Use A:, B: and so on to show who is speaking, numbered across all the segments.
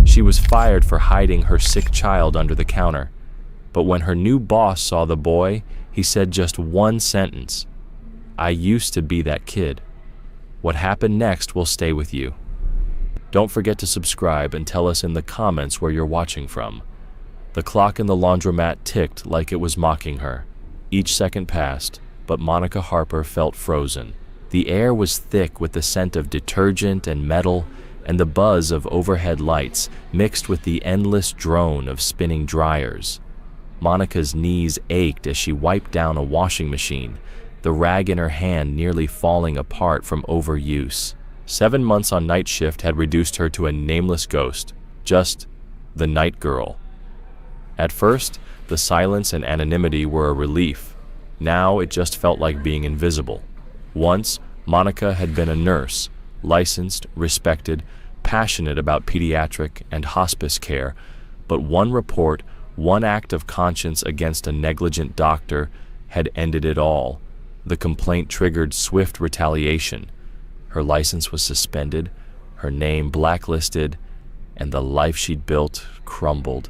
A: She was fired for hiding her sick child under the counter. But when her new boss saw the boy, he said just one sentence: "I used to be that kid." What happened next will stay with you. Don't forget to subscribe and tell us in the comments where you're watching from. The clock in the laundromat ticked like it was mocking her. Each second passed, but Monica Harper felt frozen. The air was thick with the scent of detergent and metal, and the buzz of overhead lights mixed with the endless drone of spinning dryers. Monica's knees ached as she wiped down a washing machine, the rag in her hand nearly falling apart from overuse. 7 months on night shift had reduced her to a nameless ghost, just the night girl. At first, the silence and anonymity were a relief. Now it just felt like being invisible. Once, Monica had been a nurse, licensed, respected, passionate about pediatric and hospice care, but one report, one act of conscience against a negligent doctor had ended it all. The complaint triggered swift retaliation. Her license was suspended, her name blacklisted, and the life she'd built crumbled.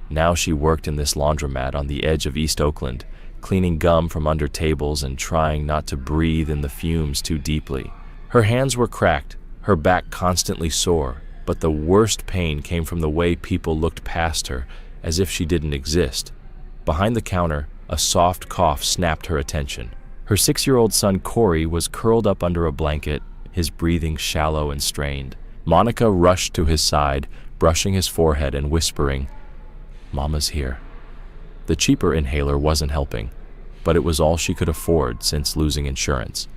A: Now she worked in this laundromat on the edge of East Oakland, cleaning gum from under tables and trying not to breathe in the fumes too deeply. Her hands were cracked, her back constantly sore, but the worst pain came from the way people looked past her, as if she didn't exist. Behind the counter, a soft cough snapped her attention. Her 6-year-old son Corey was curled up under a blanket, his breathing shallow and strained. Monica rushed to his side, brushing his forehead and whispering, "Mama's here." The cheaper inhaler wasn't helping, but it was all she could afford since losing insurance.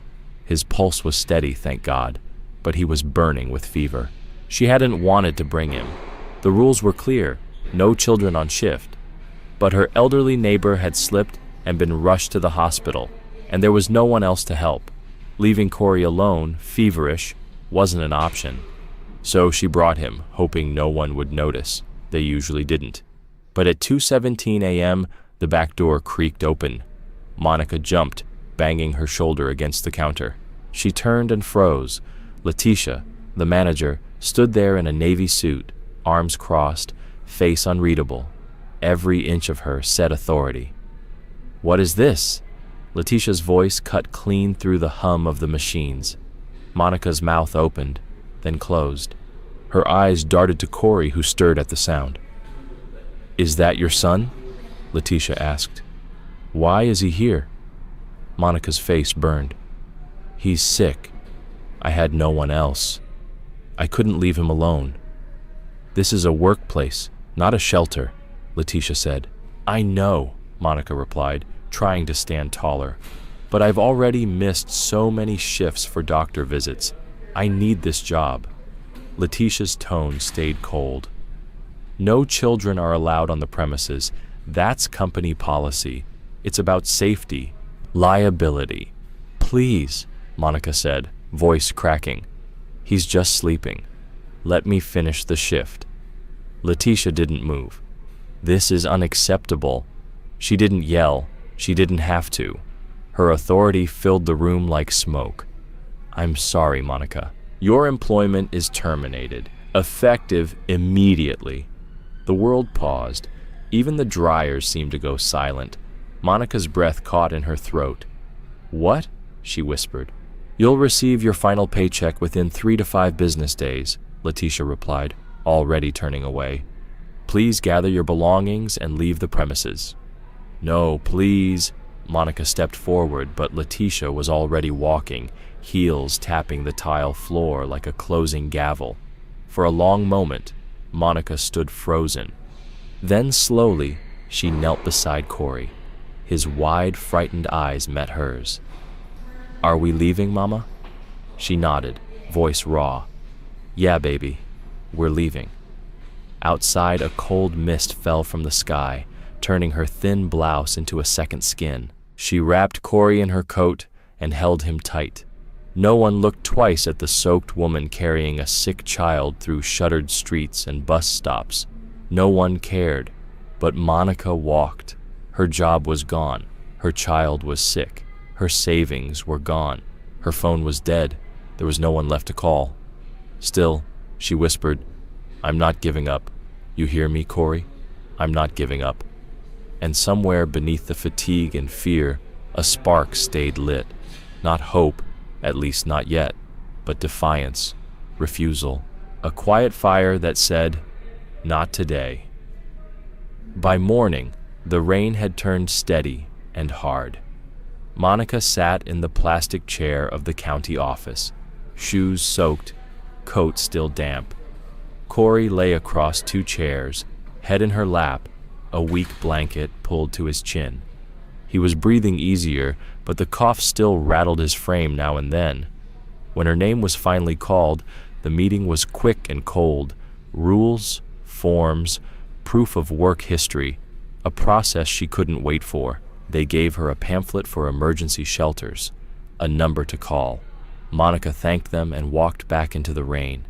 A: His pulse was steady, thank God, but he was burning with fever. She hadn't wanted to bring him. The rules were clear, no children on shift. But her elderly neighbor had slipped and been rushed to the hospital, and there was no one else to help. Leaving Corey alone, feverish, wasn't an option. So she brought him, hoping no one would notice. They usually didn't. But at 2:17 a.m., the back door creaked open. Monica jumped, banging her shoulder against the counter. She turned and froze. Letitia, the manager, stood there in a navy suit, arms crossed, face unreadable. Every inch of her said authority. "What is this?" Letitia's voice cut clean through the hum of the machines. Monica's mouth opened, then closed. Her eyes darted to Corey, who stirred at the sound. "Is that your son?" Letitia asked. "Why is he here?" Monica's face burned. "He's sick. I had no one else. I couldn't leave him alone." "This is a workplace, not a shelter," Letitia said. "I know," Monica replied, trying to stand taller. "But I've already missed so many shifts for doctor visits. I need this job." Letitia's tone stayed cold. "No children are allowed on the premises. That's company policy. It's about safety, liability." "Please," Monica said, voice cracking. "He's just sleeping. Let me finish the shift." Letitia didn't move. "This is unacceptable." She didn't yell. She didn't have to. Her authority filled the room like smoke. "I'm sorry, Monica. Your employment is terminated, effective immediately." The world paused. Even the dryers seemed to go silent. Monica's breath caught in her throat. "What?" she whispered. "You'll receive your final paycheck within 3 to 5 business days," Letitia replied, already turning away. "Please gather your belongings and leave the premises." "No, please." Monica stepped forward, but Letitia was already walking, heels tapping the tile floor like a closing gavel. For a long moment, Monica stood frozen. Then slowly, she knelt beside Corey. His wide, frightened eyes met hers. "Are we leaving, Mama?" She nodded, voice raw. "Yeah, baby, we're leaving." Outside, a cold mist fell from the sky, turning her thin blouse into a second skin. She wrapped Corey in her coat and held him tight. No one looked twice at the soaked woman carrying a sick child through shuttered streets and bus stops. No one cared, but Monica walked. Her job was gone. Her child was sick. Her savings were gone. Her phone was dead. There was no one left to call. Still, she whispered, I'm not giving up. You hear me, Corey? I'm not giving up. And somewhere beneath the fatigue and fear, a spark stayed lit. Not hope, at least not yet, but defiance, refusal, a quiet fire that said, not today. By morning, the rain had turned steady and hard. Monica sat in the plastic chair of the county office, shoes soaked, coat still damp. Corey lay across two chairs, head in her lap, a weak blanket pulled to his chin. He was breathing easier, but the cough still rattled his frame now and then. When her name was finally called, the meeting was quick and cold. Rules, forms, proof of work history, a process she couldn't wait for. They gave her a pamphlet for emergency shelters, a number to call. Monica thanked them and walked back into the rain.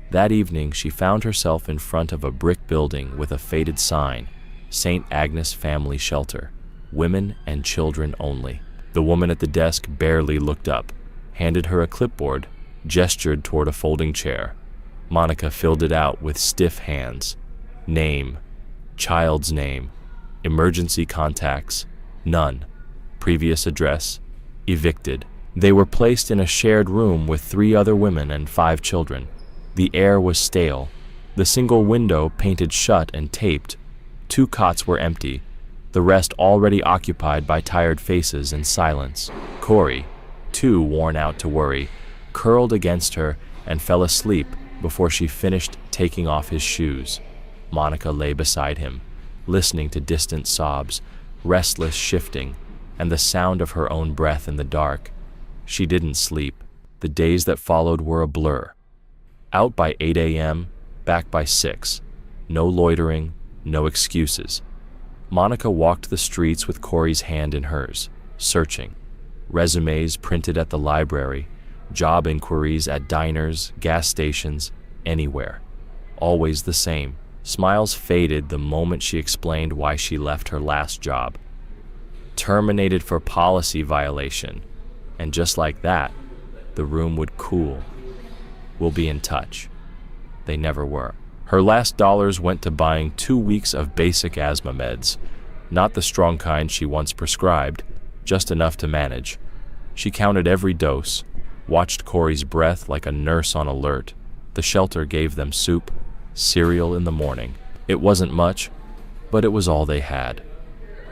A: That evening, she found herself in front of a brick building with a faded sign, St. Agnes Family Shelter, women and children only. The woman at the desk barely looked up, handed her a clipboard, gestured toward a folding chair. Monica filled it out with stiff hands. Name, child's name, emergency contacts, none. Previous address, evicted. They were placed in a shared room with 3 other women and 5 children. The air was stale, the single window painted shut and taped. 2 cots were empty, the rest already occupied by tired faces and silence. Corey, too worn out to worry, curled against her and fell asleep before she finished taking off his shoes. Monica lay beside him, listening to distant sobs, restless shifting, and the sound of her own breath in the dark. She didn't sleep. The days that followed were a blur. Out by 8 a.m., back by 6. No loitering, no excuses. Monica walked the streets with Corey's hand in hers, searching. Resumes printed at the library, job inquiries at diners, gas stations, anywhere. Always the same. Smiles faded the moment she explained why she left her last job. Terminated for policy violation. And just like that, the room would cool. We'll be in touch. They never were. Her last dollars went to buying 2 weeks of basic asthma meds, not the strong kind she once prescribed, just enough to manage. She counted every dose, watched Corey's breath like a nurse on alert. The shelter gave them soup, cereal in the morning. It wasn't much, but it was all they had.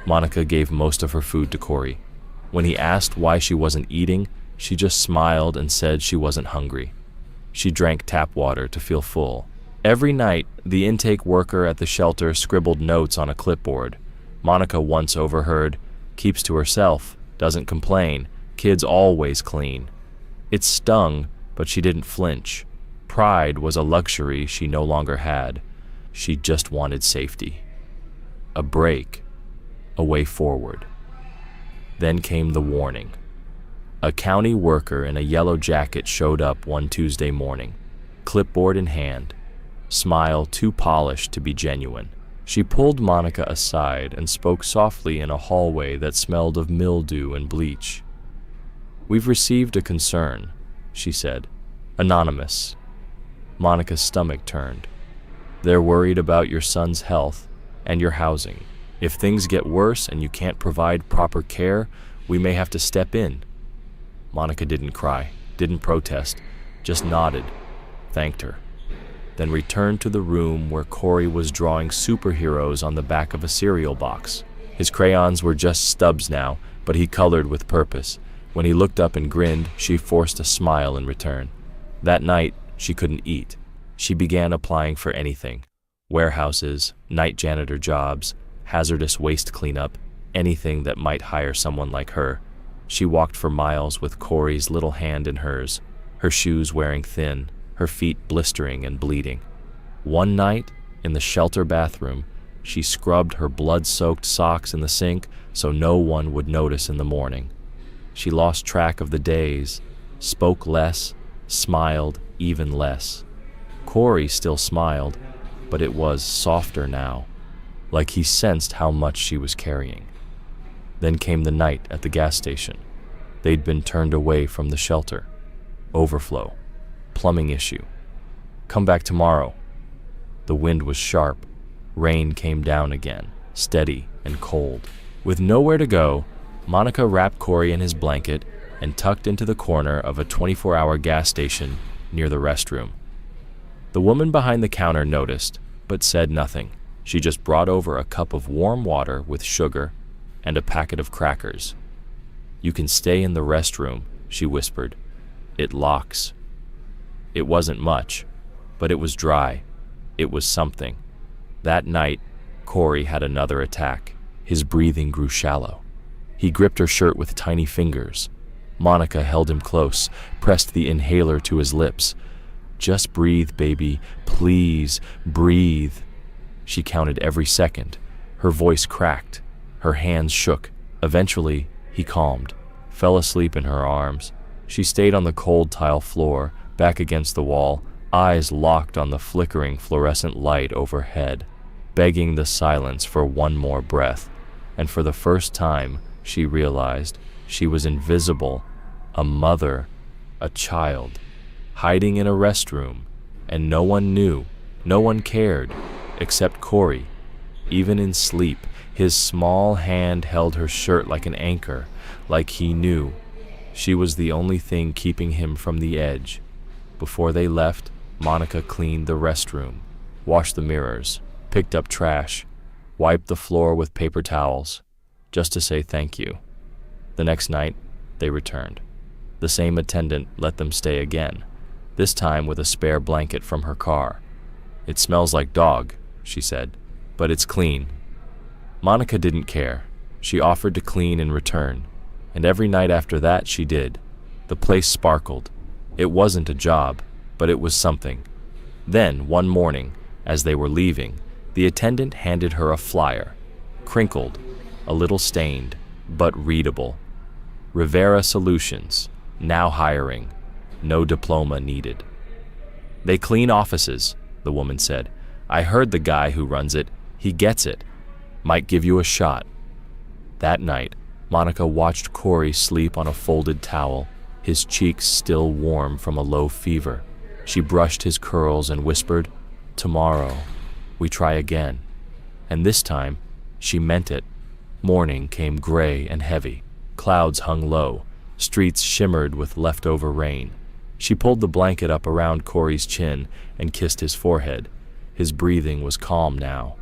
A: Monica gave most of her food to Corey. When he asked why she wasn't eating, she just smiled and said she wasn't hungry. She drank tap water to feel full. Every night, the intake worker at the shelter scribbled notes on a clipboard. Monica once overheard, "Keeps to herself, doesn't complain, kids always clean." It stung, but she didn't flinch. Pride was a luxury she no longer had. She just wanted safety. A break. A way forward. Then came the warning. A county worker in a yellow jacket showed up one Tuesday morning, clipboard in hand, smile too polished to be genuine. She pulled Monica aside and spoke softly in a hallway that smelled of mildew and bleach. "We've received a concern," she said. "Anonymous." Monica's stomach turned. "They're worried about your son's health and your housing. If things get worse and you can't provide proper care, we may have to step in." Monica didn't cry, didn't protest, just nodded, thanked her, then returned to the room where Corey was drawing superheroes on the back of a cereal box. His crayons were just stubs now, but he colored with purpose. When he looked up and grinned, she forced a smile in return. That night, she couldn't eat. She began applying for anything. Warehouses, night janitor jobs, hazardous waste cleanup, anything that might hire someone like her. She walked for miles with Corey's little hand in hers, her shoes wearing thin, her feet blistering and bleeding. One night, in the shelter bathroom, she scrubbed her blood-soaked socks in the sink so no one would notice in the morning. She lost track of the days, spoke less, smiled even less. Corey still smiled, but it was softer now, like he sensed how much she was carrying. Then came the night at the gas station. They'd been turned away from the shelter. Overflow. Plumbing issue. "Come back tomorrow." The wind was sharp. Rain came down again, steady and cold. With nowhere to go, Monica wrapped Corey in his blanket and tucked into the corner of a 24-hour gas station near the restroom. The woman behind the counter noticed, but said nothing. She just brought over a cup of warm water with sugar and a packet of crackers. "You can stay in the restroom," she whispered. "It locks." It wasn't much, but it was dry. It was something. That night, Corey had another attack. His breathing grew shallow. He gripped her shirt with tiny fingers. Monica held him close, pressed the inhaler to his lips. "Just breathe, baby. Please, breathe." She counted every second. Her voice cracked. Her hands shook. Eventually, he calmed, fell asleep in her arms. She stayed on the cold tile floor, back against the wall, eyes locked on the flickering fluorescent light overhead, begging the silence for one more breath. And for the first time, she realized she was invisible, a mother, a child, hiding in a restroom, and no one knew, no one cared, except Corey. Even in sleep, his small hand held her shirt like an anchor, like he knew. She was the only thing keeping him from the edge. Before they left, Monica cleaned the restroom, washed the mirrors, picked up trash, wiped the floor with paper towels, just to say thank you. The next night, they returned. The same attendant let them stay again, this time with a spare blanket from her car. "It smells like dog," she said, "but it's clean." Monica didn't care. She offered to clean in return, and every night after that she did. The place sparkled. It wasn't a job, but it was something. Then, one morning, as they were leaving, the attendant handed her a flyer, crinkled, a little stained, but readable. "Rivera Solutions, now hiring, no diploma needed." "They clean offices," the woman said. "I heard the guy who runs it. He gets it. Might give you a shot." That night, Monica watched Corey sleep on a folded towel, his cheeks still warm from a low fever. She brushed his curls and whispered, "Tomorrow, we try again." And this time, she meant it. Morning came gray and heavy. Clouds hung low. Streets shimmered with leftover rain. She pulled the blanket up around Corey's chin and kissed his forehead. His breathing was calm now,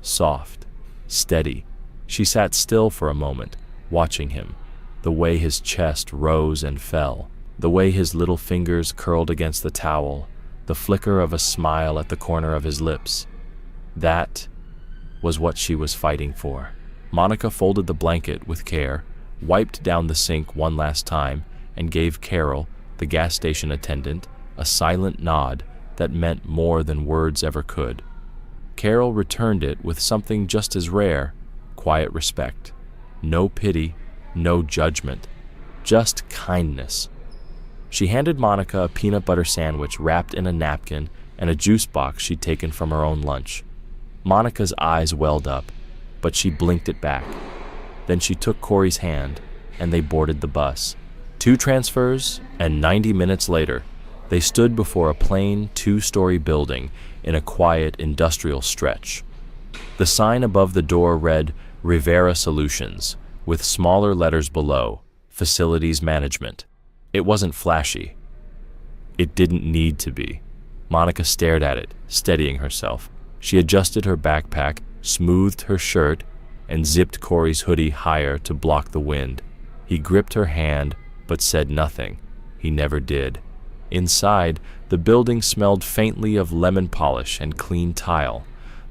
A: soft, steady. She sat still for a moment, watching him, the way his chest rose and fell, the way his little fingers curled against the towel, the flicker of a smile at the corner of his lips. That was what she was fighting for. Monica folded the blanket with care, wiped down the sink one last time, and gave Carol, the gas station attendant, a silent nod that meant more than words ever could. Carol returned it with something just as rare, quiet respect. No pity, no judgment, just kindness. She handed Monica a peanut butter sandwich wrapped in a napkin and a juice box she'd taken from her own lunch. Monica's eyes welled up, but she blinked it back. Then she took Corey's hand, and they boarded the bus. 2 transfers, and 90 minutes later, they stood before a plain 2-story building in a quiet industrial stretch. The sign above the door read Rivera Solutions, with smaller letters below, Facilities Management. It wasn't flashy. It didn't need to be. Monica stared at it, steadying herself. She adjusted her backpack, smoothed her shirt, and zipped Corey's hoodie higher to block the wind. He gripped her hand, but said nothing. He never did. Inside, the building smelled faintly of lemon polish and clean tile.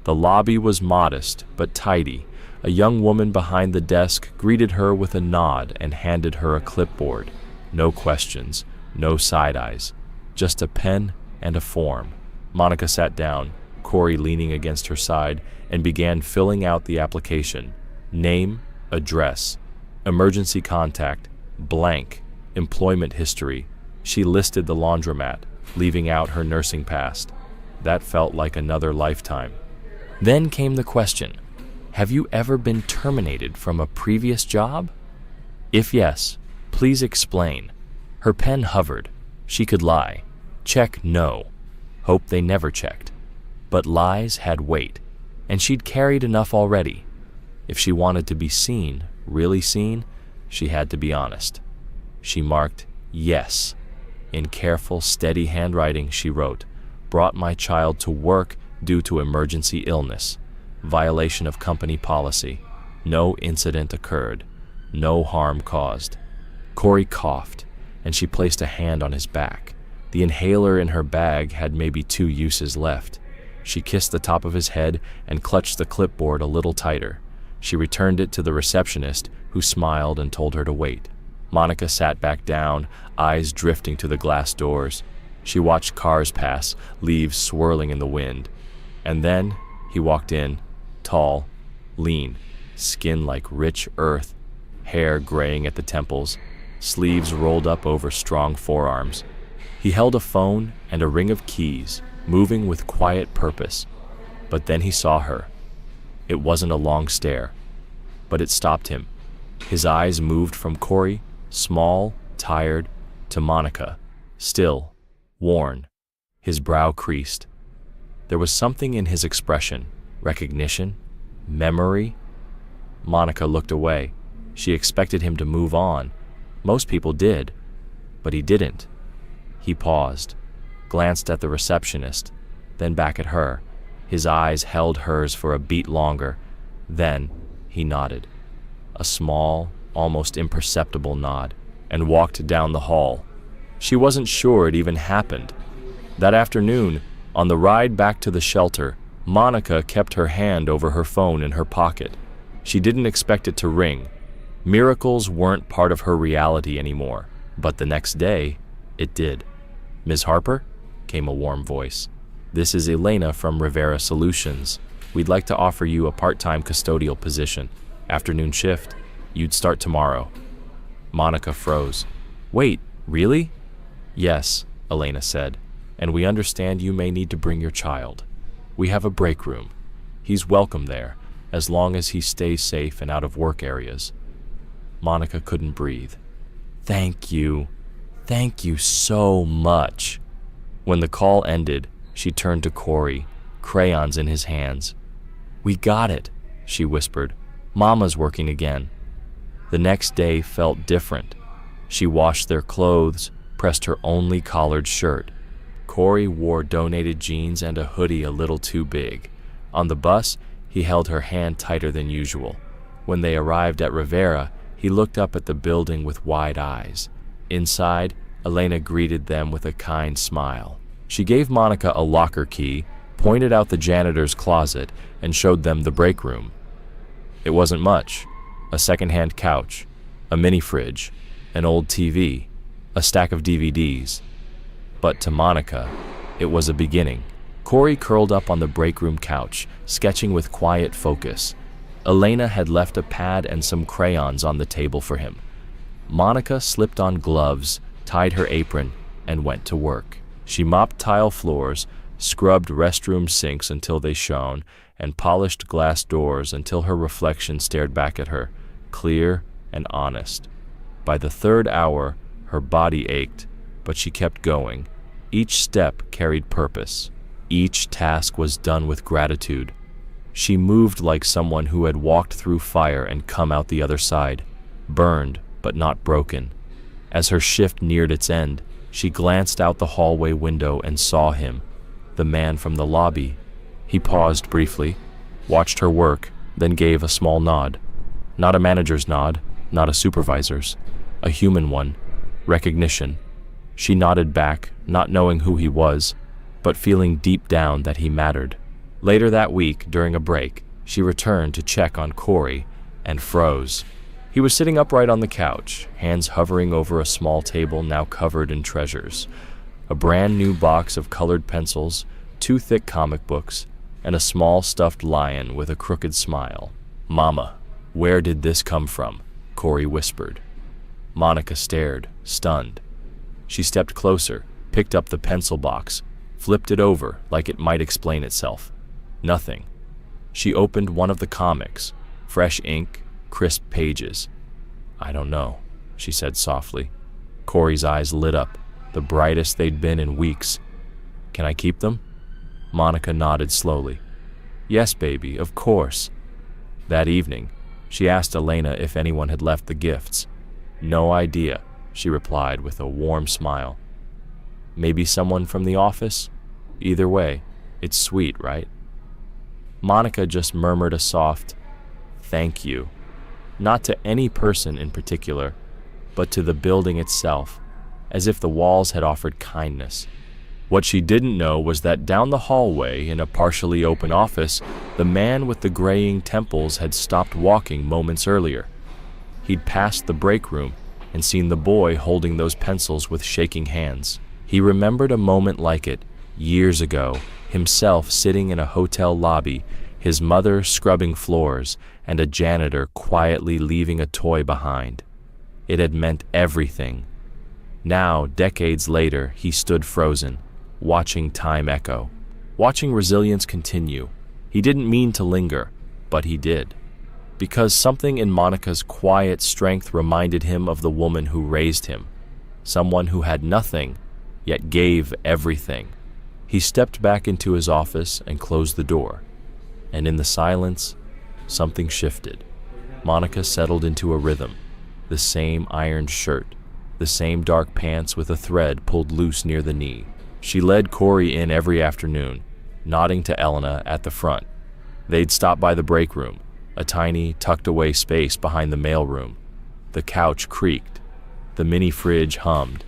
A: The lobby was modest, but tidy. A young woman behind the desk greeted her with a nod and handed her a clipboard. No questions, no side eyes, just a pen and a form. Monica sat down, Corey leaning against her side, and began filling out the application. Name, address, emergency contact, blank, employment history. She listed the laundromat, leaving out her nursing past. That felt like another lifetime. Then came the question, have you ever been terminated from a previous job? If yes, please explain. Her pen hovered. She could lie. Check no. Hope they never checked. But lies had weight, and she'd carried enough already. If she wanted to be seen, really seen, she had to be honest. She marked yes. In careful, steady handwriting, she wrote, "Brought my child to work due to emergency illness. Violation of company policy. No incident occurred. No harm caused." Corey coughed, and she placed a hand on his back. The inhaler in her bag had maybe 2 uses left. She kissed the top of his head and clutched the clipboard a little tighter. She returned it to the receptionist, who smiled and told her to wait. Monica sat back down, eyes drifting to the glass doors. She watched cars pass, leaves swirling in the wind. And then he walked in, tall, lean, skin like rich earth, hair graying at the temples, sleeves rolled up over strong forearms. He held a phone and a ring of keys, moving with quiet purpose. But then he saw her. It wasn't a long stare, but it stopped him. His eyes moved from Corey, small, tired, to Monica, still, worn. His brow creased. There was something in his expression, recognition, memory. Monica looked away. She expected him to move on. Most people did, but he didn't. He paused, glanced at the receptionist, then back at her. His eyes held hers for a beat longer. Then he nodded, a small, almost imperceptible nod, and walked down the hall. She wasn't sure it even happened. That afternoon, on the ride back to the shelter, Monica kept her hand over her phone in her pocket. She didn't expect it to ring. Miracles weren't part of her reality anymore, but the next day, it did. "Ms. Harper?" came a warm voice. "This is Elena from Rivera Solutions. We'd like to offer you a part-time custodial position. Afternoon shift. You'd start tomorrow." Monica froze. "Wait, really?" "Yes," Elena said, "and we understand you may need to bring your child. We have a break room. He's welcome there, as long as he stays safe and out of work areas." Monica couldn't breathe. Thank you so much." When the call ended, she turned to Corey, crayons in his hands. "We got it," she whispered. "Mama's working again." The next day felt different. She washed their clothes, pressed her only collared shirt. Corey wore donated jeans and a hoodie a little too big. On the bus, he held her hand tighter than usual. When they arrived at Rivera, he looked up at the building with wide eyes. Inside, Elena greeted them with a kind smile. She gave Monica a locker key, pointed out the janitor's closet, and showed them the break room. It wasn't much. A second-hand couch, a mini-fridge, an old TV, a stack of DVDs. But to Monica, it was a beginning. Corey curled up on the break room couch, sketching with quiet focus. Elena had left a pad and some crayons on the table for him. Monica slipped on gloves, tied her apron, and went to work. She mopped tile floors, scrubbed restroom sinks until they shone, and polished glass doors until her reflection stared back at her, clear and honest. By the 3rd hour, her body ached, but she kept going. Each step carried purpose. Each task was done with gratitude. She moved like someone who had walked through fire and come out the other side, burned but not broken. As her shift neared its end, she glanced out the hallway window and saw him, the man from the lobby. He paused briefly, watched her work, then gave a small nod. Not a manager's nod, not a supervisor's, a human one, recognition. She nodded back, not knowing who he was, but feeling deep down that he mattered. Later that week, during a break, she returned to check on Corey and froze. He was sitting upright on the couch, hands hovering over a small table now covered in treasures. A brand new box of colored pencils, 2 thick comic books, and a small stuffed lion with a crooked smile. "Mama, where did this come from?" Corey whispered. Monica stared, stunned. She stepped closer, picked up the pencil box, flipped it over like it might explain itself. Nothing. She opened one of the comics, fresh ink, crisp pages. "I don't know," she said softly. Corey's eyes lit up, the brightest they'd been in weeks. "Can I keep them?" Monica nodded slowly. Yes, baby, of course. That evening, she asked Elena if anyone had left the gifts. No idea, she replied with a warm smile. Maybe someone from the office? Either way, it's sweet, right? Monica just murmured a soft, thank you. Not to any person in particular, but to the building itself, as if the walls had offered kindness. What she didn't know was that down the hallway in a partially open office, the man with the graying temples had stopped walking moments earlier. He'd passed the break room and seen the boy holding those pencils with shaking hands. He remembered a moment like it, years ago, himself sitting in a hotel lobby, his mother scrubbing floors, and a janitor quietly leaving a toy behind. It had meant everything. Now, decades later, he stood frozen, watching time echo, watching resilience continue. He didn't mean to linger, but he did. Because something in Monica's quiet strength reminded him of the woman who raised him, someone who had nothing, yet gave everything. He stepped back into his office and closed the door, and in the silence, something shifted. Monica settled into a rhythm, the same ironed shirt, the same dark pants with a thread pulled loose near the knee. She led Corey in every afternoon, nodding to Elena at the front. They'd stop by the break room, a tiny, tucked-away space behind the mailroom. The couch creaked. The mini fridge hummed.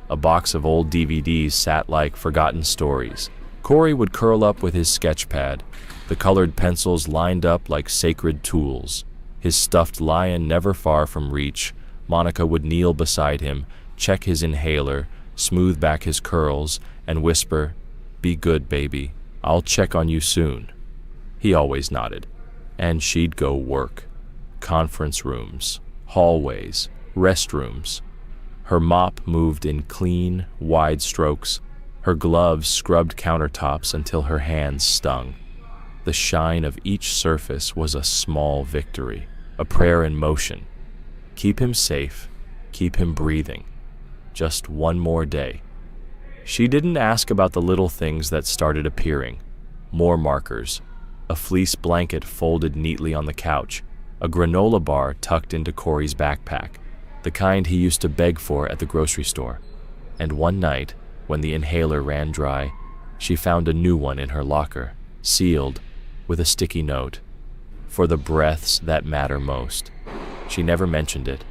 A: A box of old DVDs sat like forgotten stories. Corey would curl up with his sketch pad, the colored pencils lined up like sacred tools. His stuffed lion never far from reach, Monica would kneel beside him, check his inhaler, smooth back his curls, and whisper, "Be good, baby. I'll check on you soon." He always nodded. And she'd go work. Conference rooms, hallways, restrooms. Her mop moved in clean, wide strokes. Her gloves scrubbed countertops until her hands stung. The shine of each surface was a small victory, a prayer in motion. Keep him safe, keep him breathing. Just one more day. She didn't ask about the little things that started appearing. More markers, a fleece blanket folded neatly on the couch, a granola bar tucked into Corey's backpack, the kind he used to beg for at the grocery store. And one night, when the inhaler ran dry, she found a new one in her locker, sealed, with a sticky note. For the breaths that matter most. She never mentioned it,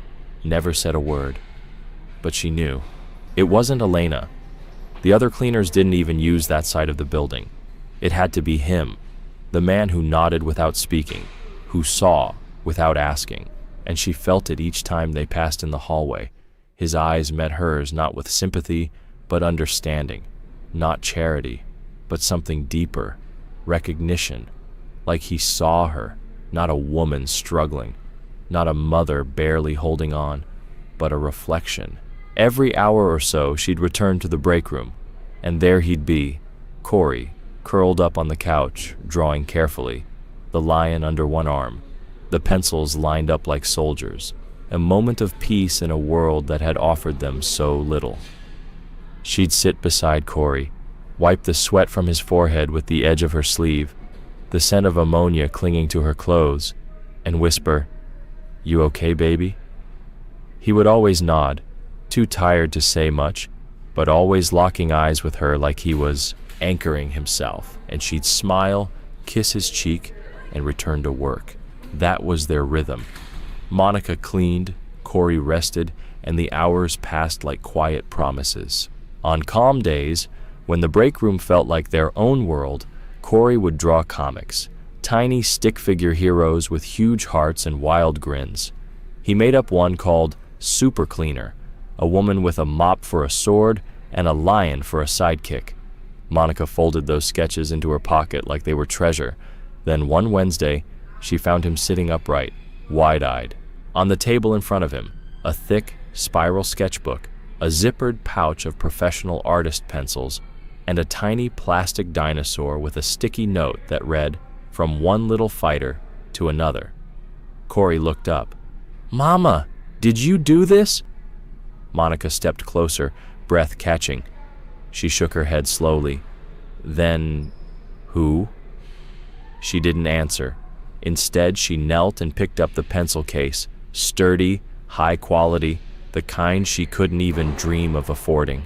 A: never said a word. But she knew. It wasn't Elena. The other cleaners didn't even use that side of the building. It had to be him, the man who nodded without speaking, who saw without asking, and she felt it each time they passed in the hallway. His eyes met hers not with sympathy, but understanding, not charity, but something deeper, recognition, like he saw her, not a woman struggling, not a mother barely holding on, but a reflection. Every hour or so, she'd return to the break room, and there he'd be, Corey, curled up on the couch, drawing carefully, the lion under one arm, the pencils lined up like soldiers, a moment of peace in a world that had offered them so little. She'd sit beside Corey, wipe the sweat from his forehead with the edge of her sleeve, the scent of ammonia clinging to her clothes, and whisper, "You okay, baby?" He would always nod, too tired to say much, but always locking eyes with her like he was anchoring himself, and she'd smile, kiss his cheek, and return to work. That was their rhythm. Monica cleaned, Corey rested, and the hours passed like quiet promises. On calm days, when the break room felt like their own world, Corey would draw comics, tiny stick figure heroes with huge hearts and wild grins. He made up one called Super Cleaner, a woman with a mop for a sword and a lion for a sidekick. Monica folded those sketches into her pocket like they were treasure. Then one Wednesday, she found him sitting upright, wide-eyed. On the table in front of him, a thick, spiral sketchbook, a zippered pouch of professional artist pencils, and a tiny plastic dinosaur with a sticky note that read, "From one little fighter to another." Corey looked up. "Mama, did you do this?" Monica stepped closer, breath catching. She shook her head slowly. "Then Who? She didn't answer. Instead, she knelt and picked up the pencil case, sturdy, high quality, the kind she couldn't even dream of affording.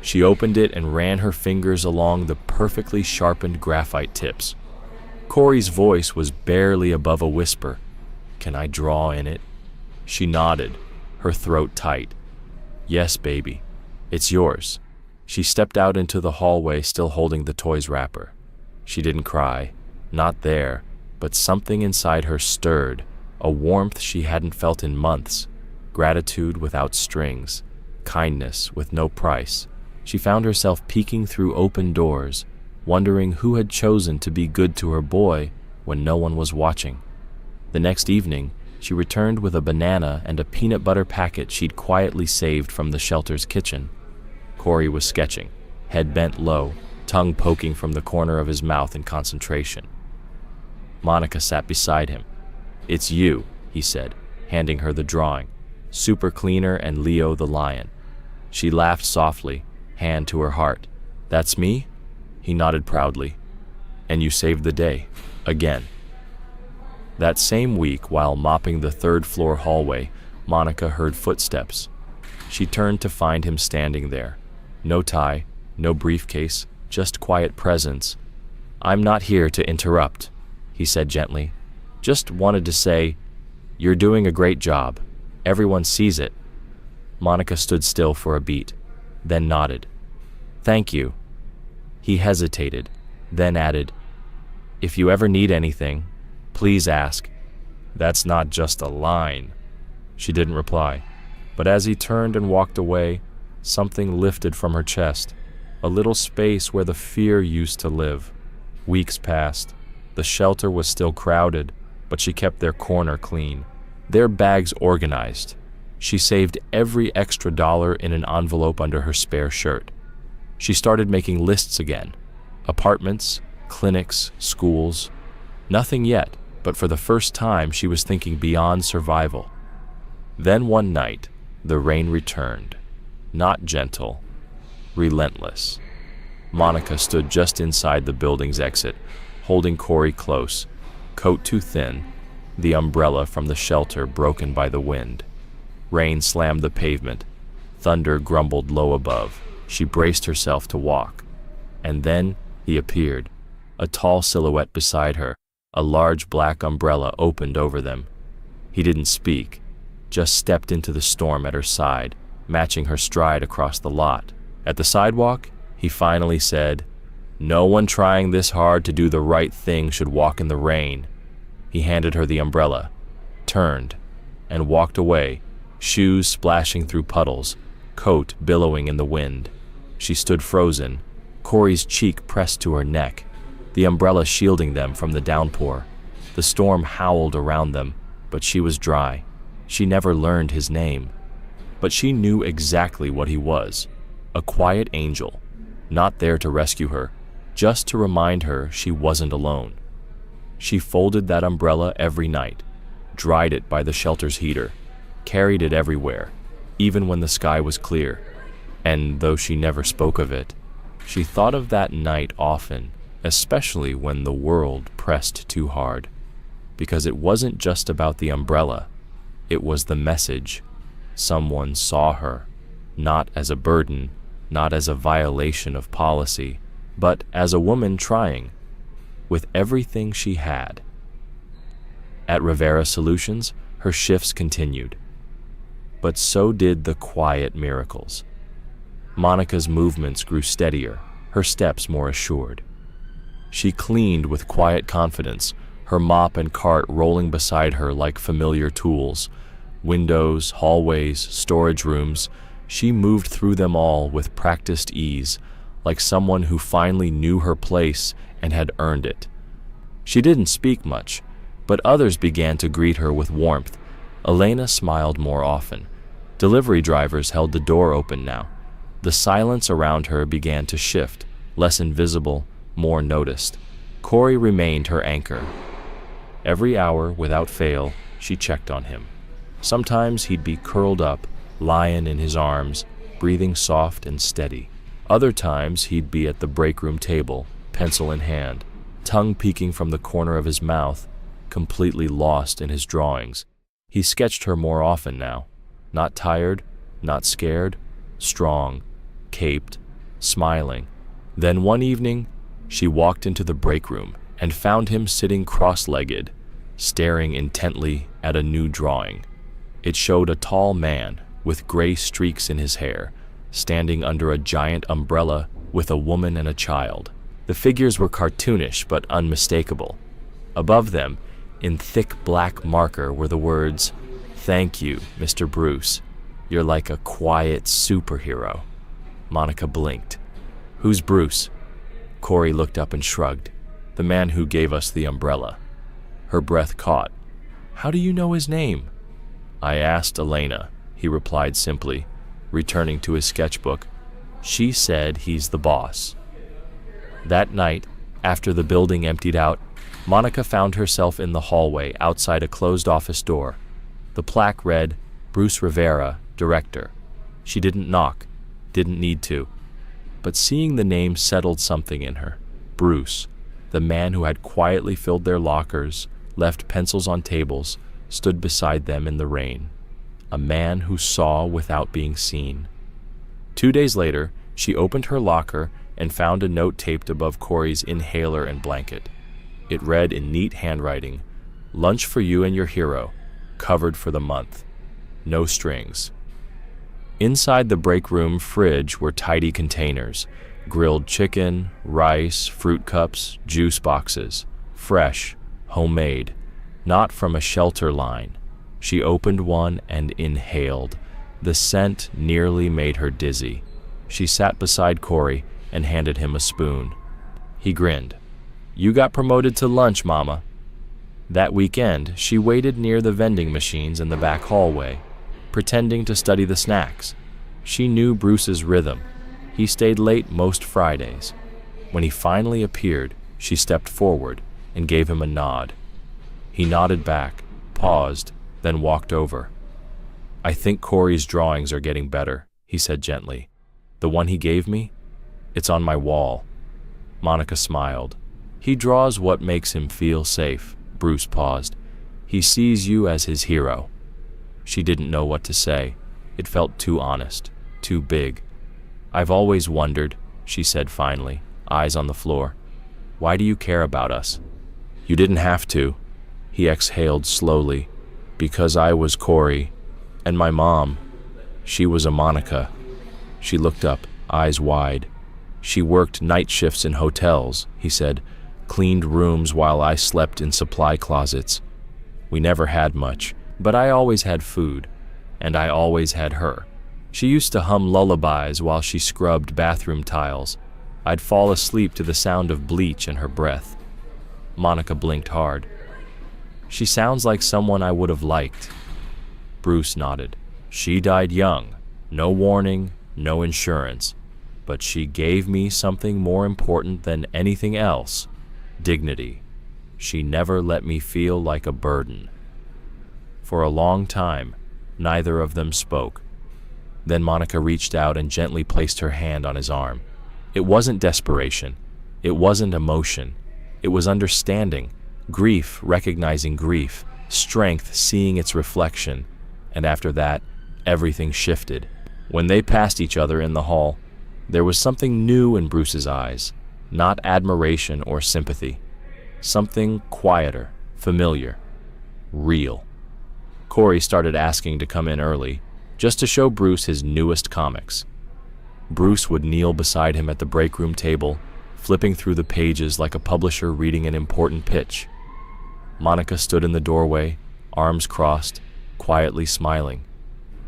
A: She opened it and ran her fingers along the perfectly sharpened graphite tips. Corey's voice was barely above a whisper. "Can I draw in it?" She nodded, her throat tight. "Yes, baby. It's yours." She stepped out into the hallway, still holding the toy's wrapper. She didn't cry. Not there, but something inside her stirred, a warmth she hadn't felt in months, gratitude without strings, kindness with no price. She found herself peeking through open doors, wondering who had chosen to be good to her boy when no one was watching. The next evening, she returned with a banana and a peanut butter packet she'd quietly saved from the shelter's kitchen. Corey was sketching, head bent low, tongue poking from the corner of his mouth in concentration. Monica sat beside him. "It's you," he said, handing her the drawing, Super Cleaner and Leo the lion. She laughed softly, hand to her heart. "That's me?" He nodded proudly. "And you saved the day. Again." That same week, while mopping the third-floor hallway, Monica heard footsteps. She turned to find him standing there. No tie, no briefcase, just quiet presence. "I'm not here to interrupt," he said gently. "Just wanted to say, you're doing a great job. Everyone sees it." Monica stood still for a beat, then nodded. "Thank you." He hesitated, then added, "If you ever need anything, please ask." "That's not just a line." She didn't reply, but as he turned and walked away, something lifted from her chest, a little space where the fear used to live. Weeks passed. The shelter was still crowded, but she kept their corner clean, their bags organized. She saved every extra dollar in an envelope under her spare shirt. She started making lists again. Apartments, clinics, schools. Nothing yet, but for the first time she was thinking beyond survival. Then one night, the rain returned. Not gentle, relentless. Monica stood just inside the building's exit, holding Corey close, coat too thin, the umbrella from the shelter broken by the wind. Rain slammed the pavement. Thunder grumbled low above. She braced herself to walk. And then he appeared, a tall silhouette beside her, a large black umbrella opened over them. He didn't speak, just stepped into the storm at her side, matching her stride across the lot. At the sidewalk, he finally said, "No one trying this hard to do the right thing should walk in the rain." He handed her the umbrella, turned, and walked away, shoes splashing through puddles, coat billowing in the wind. She stood frozen, Corey's cheek pressed to her neck, the umbrella shielding them from the downpour. The storm howled around them, but she was dry. She never learned his name, but she knew exactly what he was, a quiet angel, not there to rescue her, just to remind her she wasn't alone. She folded that umbrella every night, dried it by the shelter's heater, carried it everywhere, even when the sky was clear. And though she never spoke of it, she thought of that night often, especially when the world pressed too hard. Because it wasn't just about the umbrella, it was the message. Someone saw her, not as a burden, not as a violation of policy, but as a woman trying, with everything she had. At Rivera Solutions, her shifts continued. But so did the quiet miracles. Monica's movements grew steadier, her steps more assured. She cleaned with quiet confidence, her mop and cart rolling beside her like familiar tools. Windows, hallways, storage rooms, she moved through them all with practiced ease, like someone who finally knew her place and had earned it. She didn't speak much, but others began to greet her with warmth. Elena smiled more often. Delivery drivers held the door open now. The silence around her began to shift, less invisible, more noticed. Corey remained her anchor. Every hour, without fail, she checked on him. Sometimes he'd be curled up, lion in his arms, breathing soft and steady. Other times he'd be at the break room table, pencil in hand, tongue peeking from the corner of his mouth, completely lost in his drawings. He sketched her more often now, not tired, not scared, strong, caped, smiling. Then one evening, she walked into the break room and found him sitting cross-legged, staring intently at a new drawing. It showed a tall man with gray streaks in his hair, standing under a giant umbrella with a woman and a child. The figures were cartoonish but unmistakable. Above them, in thick black marker, were the words, "Thank you, Mr. Bruce. You're like a quiet superhero." Monica blinked. "Who's Bruce?" Corey looked up and shrugged. "The man who gave us the umbrella." Her breath caught. "How do you know his name?" "I asked Elena," he replied simply, returning to his sketchbook. "She said he's the boss." That night, after the building emptied out, Monica found herself in the hallway outside a closed office door. The plaque read, "Bruce Rivera, Director." She didn't knock, didn't need to. But seeing the name settled something in her. Bruce, the man who had quietly filled their lockers, left pencils on tables, stood beside them in the rain. A man who saw without being seen. 2 days later, she opened her locker and found a note taped above Corey's inhaler and blanket. It read in neat handwriting, "Lunch for you and your hero, covered for the month. No strings." Inside the break room fridge were tidy containers, grilled chicken, rice, fruit cups, juice boxes, fresh, homemade, not from a shelter line. She opened one and inhaled. The scent nearly made her dizzy. She sat beside Corey and handed him a spoon. He grinned. "You got promoted to lunch, Mama." That weekend, she waited near the vending machines in the back hallway, pretending to study the snacks. She knew Bruce's rhythm. He stayed late most Fridays. When he finally appeared, she stepped forward and gave him a nod. He nodded back, paused, then walked over. "I think Corey's drawings are getting better," he said gently. "The one he gave me? It's on my wall." Monica smiled. "He draws what makes him feel safe." Bruce paused. "He sees you as his hero." She didn't know what to say. It felt too honest, too big. "I've always wondered," she said finally, eyes on the floor. "Why do you care about us?" "You didn't have to." He exhaled slowly. "Because I was Corey, and my mom, she was a Monica." She looked up, eyes wide. "She worked night shifts in hotels," he said, "cleaned rooms while I slept in supply closets. We never had much, but I always had food, and I always had her. She used to hum lullabies while she scrubbed bathroom tiles. I'd fall asleep to the sound of bleach in her breath." Monica blinked hard. "She sounds like someone I would have liked." Bruce nodded. "She died young, no warning, no insurance. But she gave me something more important than anything else, dignity. She never let me feel like a burden." For a long time, neither of them spoke. Then Monica reached out and gently placed her hand on his arm. It wasn't desperation. It wasn't emotion. It was understanding, grief recognizing grief, strength seeing its reflection. And after that, everything shifted. When they passed each other in the hall, there was something new in Bruce's eyes, not admiration or sympathy. Something quieter, familiar, real. Corey started asking to come in early, just to show Bruce his newest comics. Bruce would kneel beside him at the break room table, flipping through the pages like a publisher reading an important pitch. Monica stood in the doorway, arms crossed, quietly smiling.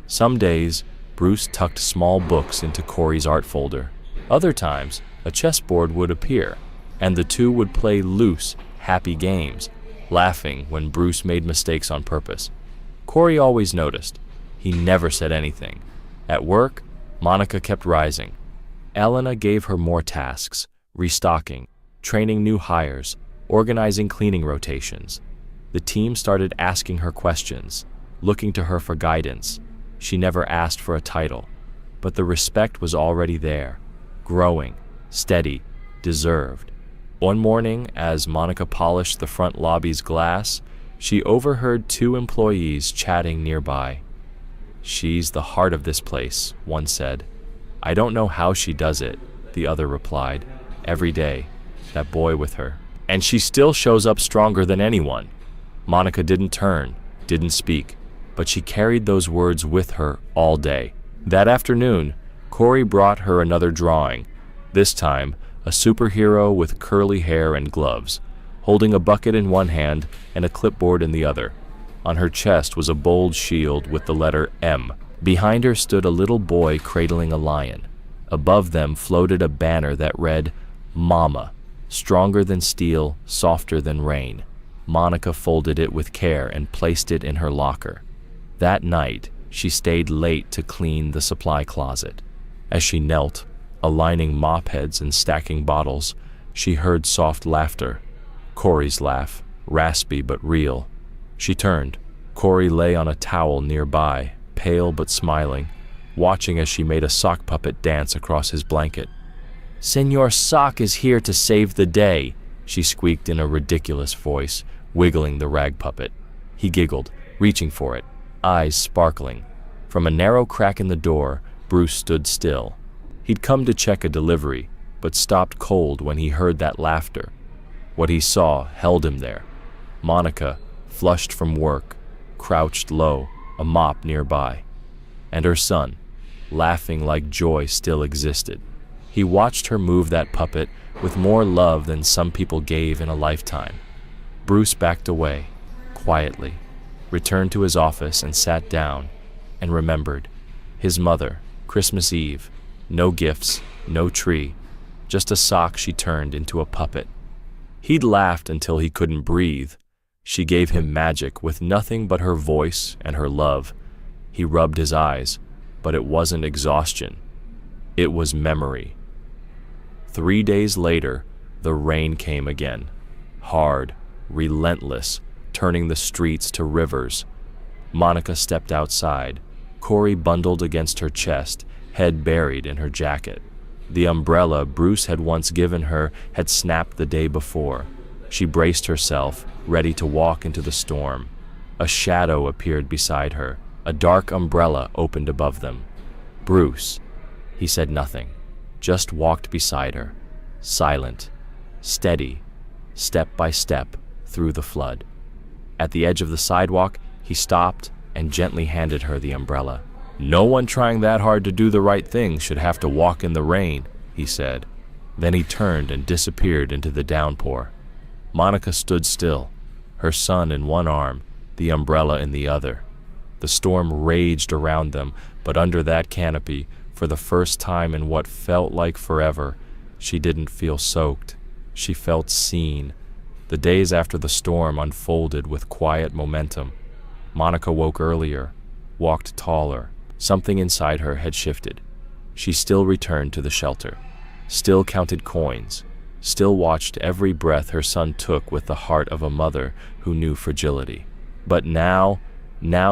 A: Some days, Bruce tucked small books into Corey's art folder. Other times, a chessboard would appear, and the two would play loose, happy games, laughing when Bruce made mistakes on purpose. Corey always noticed. He never said anything. At work, Monica kept rising. Elena gave her more tasks, restocking, training new hires, organizing cleaning rotations. The team started asking her questions, looking to her for guidance. She never asked for a title, but the respect was already there, growing, steady, deserved. One morning, as Monica polished the front lobby's glass, she overheard two employees chatting nearby. "She's the heart of this place," one said. "I don't know how she does it," the other replied. "Every day, that boy with her. And she still shows up stronger than anyone." Monica didn't turn, didn't speak, but she carried those words with her all day. That afternoon, Corey brought her another drawing, this time a superhero with curly hair and gloves, holding a bucket in one hand and a clipboard in the other. On her chest was a bold shield with the letter M. Behind her stood a little boy cradling a lion. Above them floated a banner that read, "Mama, stronger than steel, softer than rain." Monica folded it with care and placed it in her locker. That night, she stayed late to clean the supply closet. As she knelt, aligning mop heads and stacking bottles, she heard soft laughter. Corey's laugh, raspy but real. She turned. Corey lay on a towel nearby, pale but smiling, watching as she made a sock puppet dance across his blanket. "Senor Sock is here to save the day," she squeaked in a ridiculous voice, wiggling the rag puppet. He giggled, reaching for it, eyes sparkling. From a narrow crack in the door, Bruce stood still. He'd come to check a delivery, but stopped cold when he heard that laughter. What he saw held him there. Monica, flushed from work, crouched low, a mop nearby. And her son, laughing like joy still existed. He watched her move that puppet with more love than some people gave in a lifetime. Bruce backed away, quietly, returned to his office and sat down, and remembered. His mother, Christmas Eve, no gifts, no tree, just a sock she turned into a puppet. He'd laughed until he couldn't breathe. She gave him magic with nothing but her voice and her love. He rubbed his eyes, but it wasn't exhaustion. It was memory. 3 days later, the rain came again. Hard, relentless, turning the streets to rivers. Monica stepped outside. Corey bundled against her chest, head buried in her jacket. The umbrella Bruce had once given her had snapped the day before. She braced herself, ready to walk into the storm. A shadow appeared beside her. A dark umbrella opened above them. "Bruce." He said nothing, just walked beside her, silent, steady, step by step through the flood. At the edge of the sidewalk, he stopped and gently handed her the umbrella. "No one trying that hard to do the right thing should have to walk in the rain," he said. Then he turned and disappeared into the downpour. Monica stood still, her son in one arm, the umbrella in the other. The storm raged around them, but under that canopy, for the first time in what felt like forever, she didn't feel soaked. She felt seen. The days after the storm unfolded with quiet momentum. Monica woke earlier, walked taller. Something inside her had shifted. She still returned to the shelter, still counted coins, still watched every breath her son took with the heart of a mother who knew fragility. But now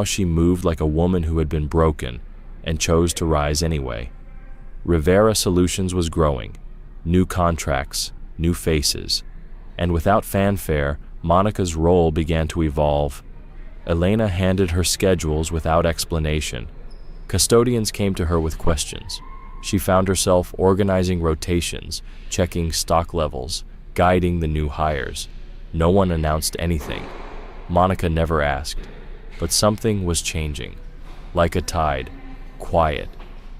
A: she moved like a woman who had been broken and chose to rise anyway. Rivera Solutions was growing, new contracts, new faces, and without fanfare, Monica's role began to evolve. Elena handed her schedules without explanation. Custodians came to her with questions. She found herself organizing rotations, checking stock levels, guiding the new hires. No one announced anything. Monica never asked, but something was changing. Like a tide, quiet,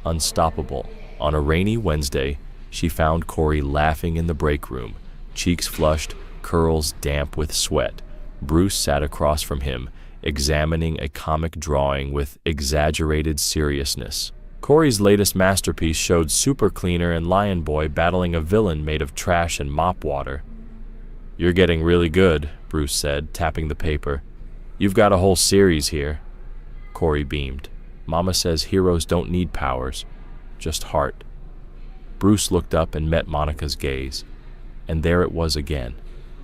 A: unstoppable. On a rainy Wednesday, she found Corey laughing in the break room, cheeks flushed, curls damp with sweat. Bruce sat across from him, examining a comic drawing with exaggerated seriousness. Corey's latest masterpiece showed Super Cleaner and Lion Boy battling a villain made of trash and mop water. "You're getting really good," Bruce said, tapping the paper. "You've got a whole series here." Corey beamed. "Mama says heroes don't need powers, just heart." Bruce looked up and met Monica's gaze. And there it was again,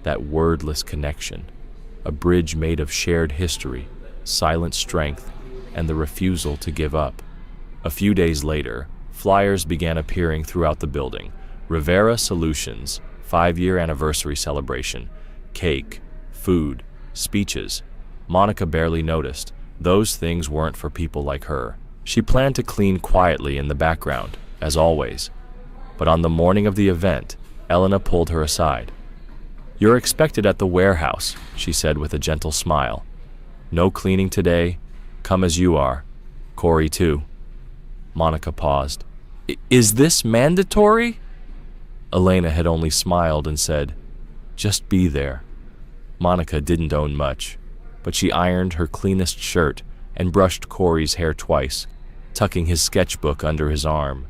A: that wordless connection. A bridge made of shared history, silent strength, and the refusal to give up. A few days later, flyers began appearing throughout the building. Rivera Solutions, 5-year anniversary celebration. Cake, food, speeches. Monica barely noticed. Those things weren't for people like her. She planned to clean quietly in the background, as always. But on the morning of the event, Elena pulled her aside. "You're expected at the warehouse," she said with a gentle smile. "No cleaning today. Come as you are. Corey, too." Monica paused. "Is this mandatory?" Elena had only smiled and said, "Just be there." Monica didn't own much, but she ironed her cleanest shirt and brushed Corey's hair twice, tucking his sketchbook under his arm.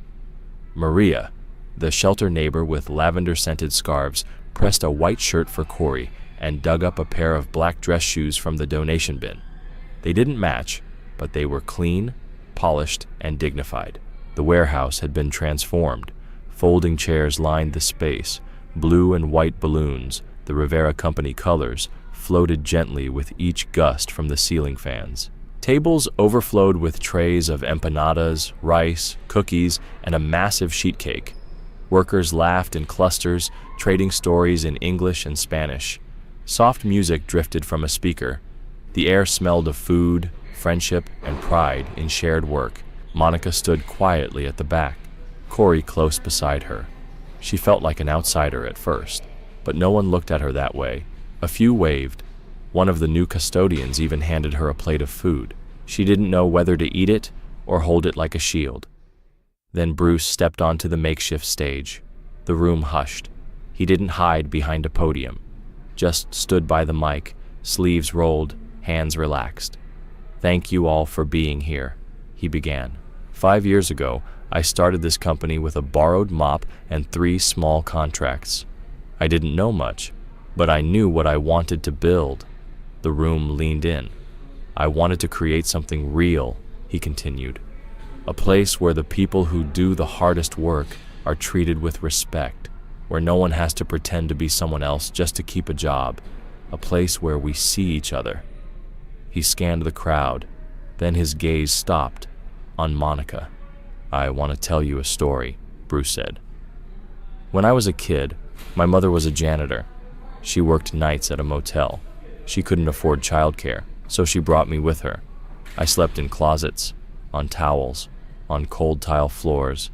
A: Maria, the shelter neighbor with lavender-scented scarves, pressed a white shirt for Corey and dug up a pair of black dress shoes from the donation bin. They didn't match, but they were clean, polished, and dignified. The warehouse had been transformed. Folding chairs lined the space. Blue and white balloons, the Rivera Company colors, floated gently with each gust from the ceiling fans. Tables overflowed with trays of empanadas, rice, cookies, and a massive sheet cake. Workers laughed in clusters, trading stories in English and Spanish. Soft music drifted from a speaker. The air smelled of food, friendship, and pride in shared work. Monica stood quietly at the back, Corey close beside her. She felt like an outsider at first, but no one looked at her that way. A few waved. One of the new custodians even handed her a plate of food. She didn't know whether to eat it or hold it like a shield. Then Bruce stepped onto the makeshift stage. The room hushed. He didn't hide behind a podium, just stood by the mic, sleeves rolled, hands relaxed. "Thank you all for being here," he began. "5 years ago, I started this company with a borrowed mop and 3 small contracts. I didn't know much, but I knew what I wanted to build." The room leaned in. "I wanted to create something real," he continued. "A place where the people who do the hardest work are treated with respect, where no one has to pretend to be someone else just to keep a job. A place where we see each other." He scanned the crowd, then his gaze stopped on Monica. "I want to tell you a story," Bruce said. "When I was a kid, my mother was a janitor. She worked nights at a motel. She couldn't afford childcare, so she brought me with her. I slept in closets, on towels, on cold tile floors,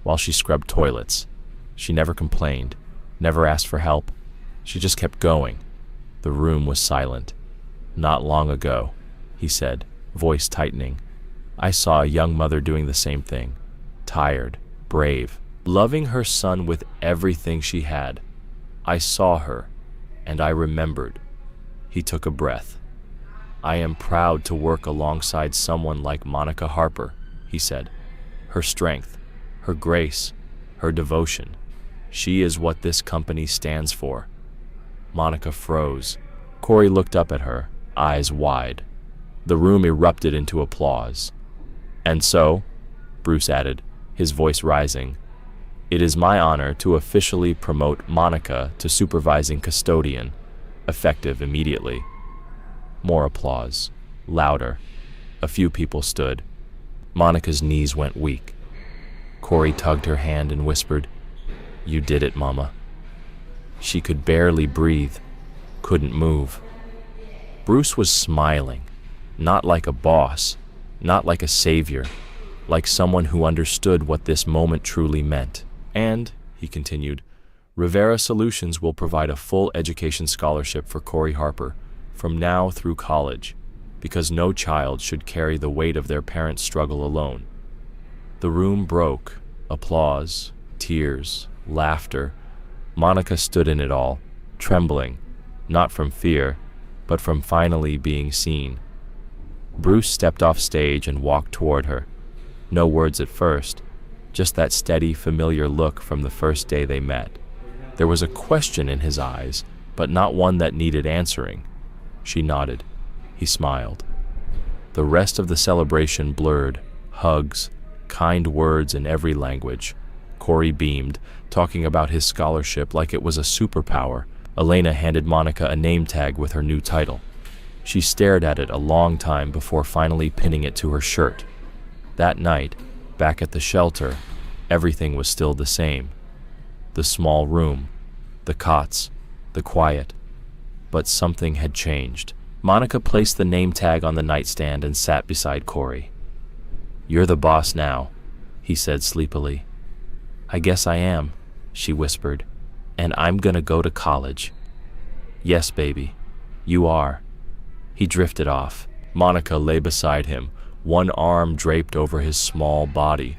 A: while she scrubbed toilets. She never complained, never asked for help. She just kept going." The room was silent. "Not long ago," he said, voice tightening, "I saw a young mother doing the same thing. Tired, brave, loving her son with everything she had. I saw her, and I remembered." He took a breath. "I am proud to work alongside someone like Monica Harper," he said. "Her strength, her grace, her devotion. She is what this company stands for." Monica froze. Corey looked up at her, eyes wide. The room erupted into applause. "And so," Bruce added, his voice rising, "it is my honor to officially promote Monica to supervising custodian, effective immediately." More applause, louder. A few people stood. Monica's knees went weak. Corey tugged her hand and whispered, "You did it, Mama." She could barely breathe, couldn't move. Bruce was smiling, not like a boss, not like a savior, like someone who understood what this moment truly meant. "And," he continued, "Rivera Solutions will provide a full education scholarship for Corey Harper, from now through college, because no child should carry the weight of their parents' struggle alone." The room broke. Applause, tears, laughter. Monica stood in it all, trembling, not from fear, but from finally being seen. Bruce stepped off stage and walked toward her. No words at first, just that steady, familiar look from the first day they met. There was a question in his eyes, but not one that needed answering. She nodded. He smiled. The rest of the celebration blurred, hugs, kind words in every language. Corey beamed, talking about his scholarship like it was a superpower. Elena handed Monica a name tag with her new title. She stared at it a long time before finally pinning it to her shirt. That night, back at the shelter, everything was still the same. The small room, The cots, the quiet. But something had changed. Monica placed the name tag on the nightstand and sat beside Corey. "You're the boss now," he said sleepily. "I guess I am," she whispered, "and I'm gonna go to college." "Yes, baby, you are." He drifted off. Monica lay beside him, one arm draped over his small body.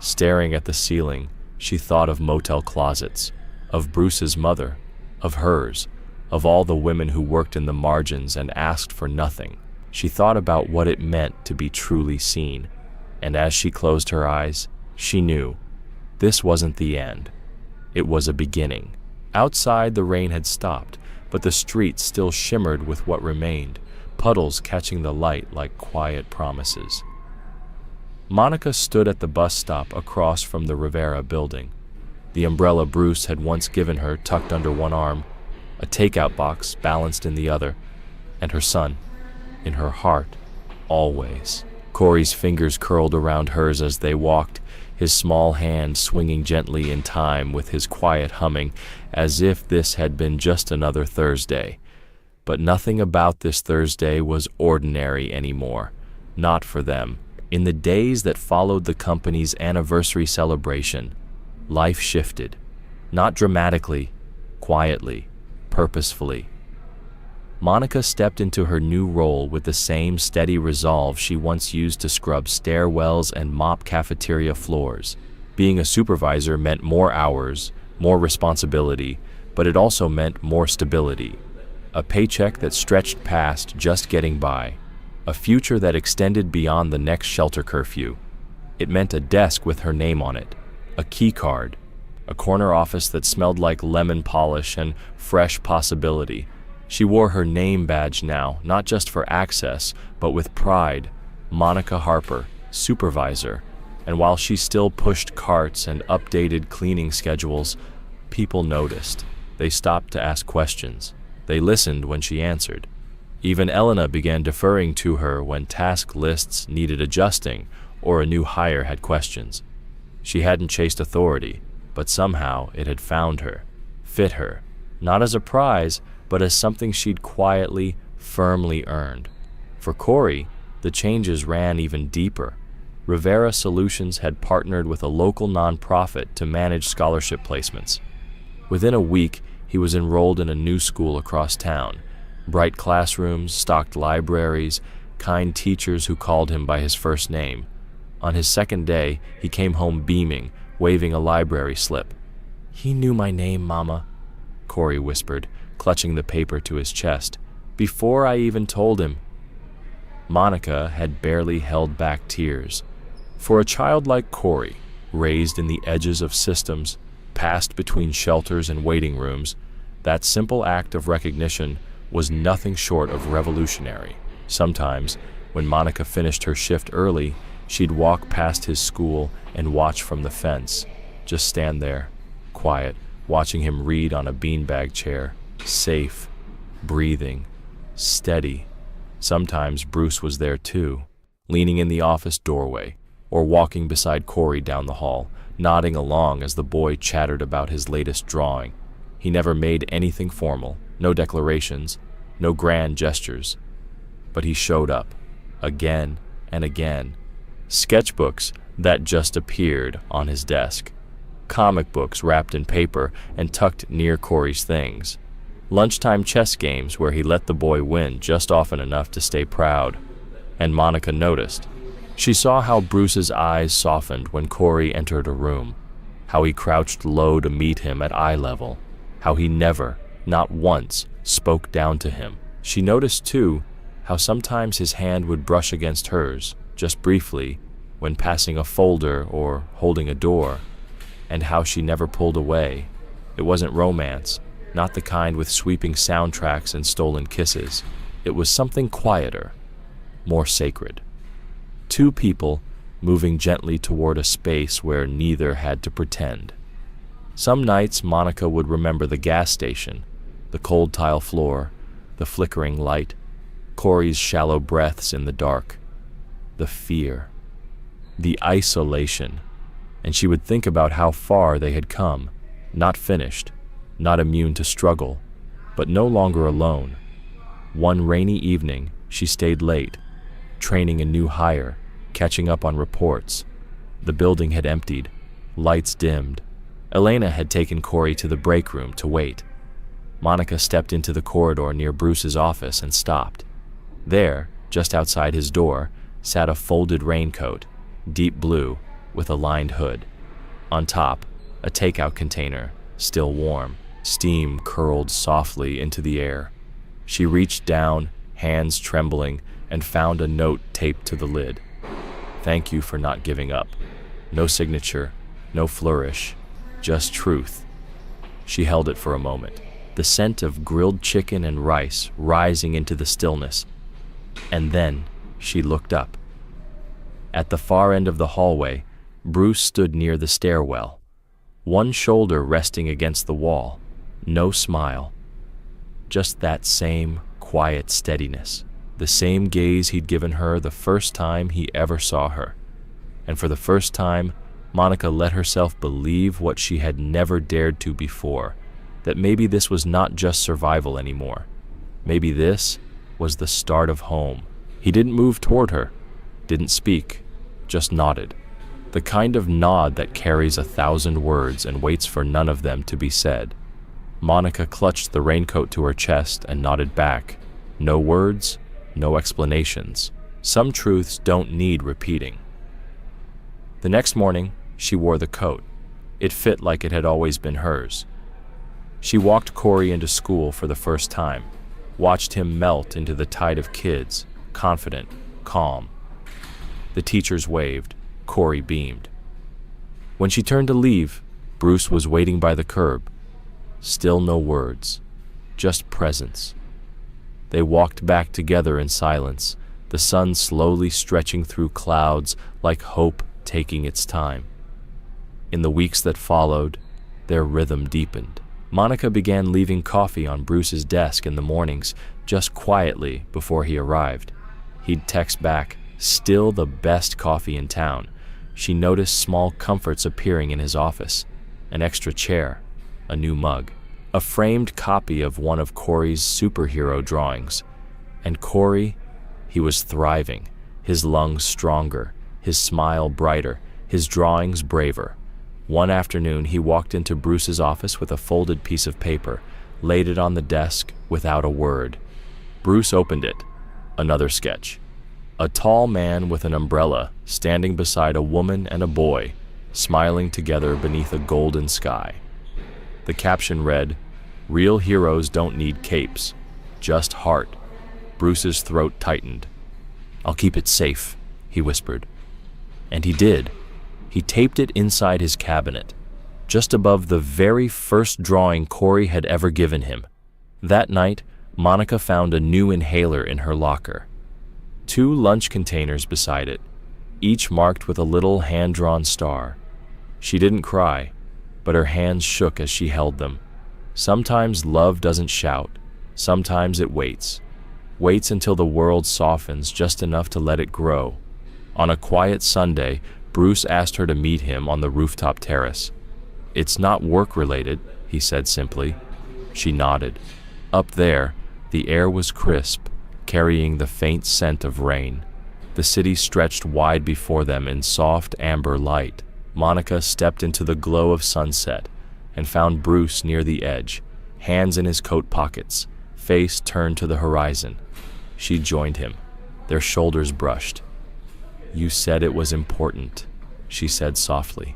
A: Staring at the ceiling, she thought of motel closets, of Bruce's mother, of hers, of all the women who worked in the margins and asked for nothing. She thought about what it meant to be truly seen, and as she closed her eyes, she knew this wasn't the end. It was a beginning. Outside, the rain had stopped, but the street still shimmered with what remained, puddles catching the light like quiet promises. Monica stood at the bus stop across from the Rivera building. The umbrella Bruce had once given her tucked under one arm, a takeout box balanced in the other, and her son, in her heart, always. Corey's fingers curled around hers as they walked, his small hand swinging gently in time with his quiet humming, as if this had been just another Thursday. But nothing about this Thursday was ordinary anymore, not for them. In the days that followed the company's anniversary celebration, life shifted, not dramatically, quietly, purposefully. Monica stepped into her new role with the same steady resolve she once used to scrub stairwells and mop cafeteria floors. Being a supervisor meant more hours, more responsibility, but it also meant more stability. A paycheck that stretched past just getting by. A future that extended beyond the next shelter curfew. It meant a desk with her name on it, a key card, a corner office that smelled like lemon polish and fresh possibility. She wore her name badge now, not just for access, but with pride. Monica Harper, supervisor. And while she still pushed carts and updated cleaning schedules, people noticed. They stopped to ask questions. They listened when she answered. Even Elena began deferring to her when task lists needed adjusting or a new hire had questions. She hadn't chased authority, but somehow it had found her, fit her, not as a prize, but as something she'd quietly, firmly earned. For Corey, the changes ran even deeper. Rivera Solutions had partnered with a local nonprofit to manage scholarship placements. Within a week, he was enrolled in a new school across town. Bright classrooms, stocked libraries, kind teachers who called him by his first name. On his second day, he came home beaming, waving a library slip. "He knew my name, Mama," Corey whispered, clutching the paper to his chest. "Before I even told him." Monica had barely held back tears. For a child like Corey, raised in the edges of systems, passed between shelters and waiting rooms, that simple act of recognition was nothing short of revolutionary. Sometimes, when Monica finished her shift early, she'd walk past his school and watch from the fence, just stand there, quiet, watching him read on a beanbag chair, safe, breathing, steady. Sometimes Bruce was there too, leaning in the office doorway, or walking beside Corey down the hall, nodding along as the boy chattered about his latest drawing. He never made anything formal, no declarations, no grand gestures. But he showed up, again and again. Sketchbooks that just appeared on his desk. Comic books wrapped in paper and tucked near Corey's things. Lunchtime chess games where he let the boy win just often enough to stay proud. And Monica noticed. She saw how Bruce's eyes softened when Corey entered a room, how he crouched low to meet him at eye level, how he never, not once, spoke down to him. She noticed, too, how sometimes his hand would brush against hers, just briefly, when passing a folder or holding a door, and how she never pulled away. It wasn't romance, not the kind with sweeping soundtracks and stolen kisses. It was something quieter, more sacred. Two people moving gently toward a space where neither had to pretend. Some nights Monica would remember the gas station, the cold tile floor, the flickering light, Corey's shallow breaths in the dark, the fear, the isolation, and she would think about how far they had come, not finished, not immune to struggle, but no longer alone. One rainy evening, she stayed late, training a new hire, catching up on reports. The building had emptied, lights dimmed. Elena had taken Corey to the break room to wait. Monica stepped into the corridor near Bruce's office and stopped. There, just outside his door, sat a folded raincoat, deep blue, with a lined hood. On top, a takeout container, still warm. Steam curled softly into the air. She reached down, hands trembling, and found a note taped to the lid. "Thank you for not giving up." No signature, no flourish, just truth. She held it for a moment, the scent of grilled chicken and rice rising into the stillness. And then she looked up. At the far end of the hallway, Bruce stood near the stairwell, one shoulder resting against the wall. No smile, just that same quiet steadiness, the same gaze he'd given her the first time he ever saw her. And for the first time, Monica let herself believe what she had never dared to before, that maybe this was not just survival anymore. Maybe this was the start of home. He didn't move toward her, didn't speak, just nodded. The kind of nod that carries 1,000 words and waits for none of them to be said. Monica clutched the raincoat to her chest and nodded back. No words, no explanations. Some truths don't need repeating. The next morning, she wore the coat. It fit like it had always been hers. She walked Corey into school for the first time, watched him melt into the tide of kids, confident, calm. The teachers waved. Corey beamed. When she turned to leave, Bruce was waiting by the curb. Still no words, just presence. They walked back together in silence, the sun slowly stretching through clouds like hope taking its time. In the weeks that followed, their rhythm deepened. Monica began leaving coffee on Bruce's desk in the mornings, just quietly before he arrived. He'd text back, "Still the best coffee in town." She noticed small comforts appearing in his office, an extra chair, a new mug, a framed copy of one of Corey's superhero drawings. And Corey, he was thriving, his lungs stronger, his smile brighter, his drawings braver. One afternoon, he walked into Bruce's office with a folded piece of paper, laid it on the desk without a word. Bruce opened it. Another sketch. A tall man with an umbrella standing beside a woman and a boy, smiling together beneath a golden sky. The caption read, "Real heroes don't need capes, just heart." Bruce's throat tightened. "I'll keep it safe," he whispered. And he did. He taped it inside his cabinet, just above the very first drawing Corey had ever given him. That night, Monica found a new inhaler in her locker. 2 lunch containers beside it, each marked with a little hand-drawn star. She didn't cry, but her hands shook as she held them. Sometimes love doesn't shout. Sometimes it waits. Waits until the world softens just enough to let it grow. On a quiet Sunday, Bruce asked her to meet him on the rooftop terrace. "It's not work-related," he said simply. She nodded. Up there, the air was crisp, carrying the faint scent of rain. The city stretched wide before them in soft amber light. Monica stepped into the glow of sunset and found Bruce near the edge, hands in his coat pockets, face turned to the horizon. She joined him. Their shoulders brushed. "You said it was important," she said softly.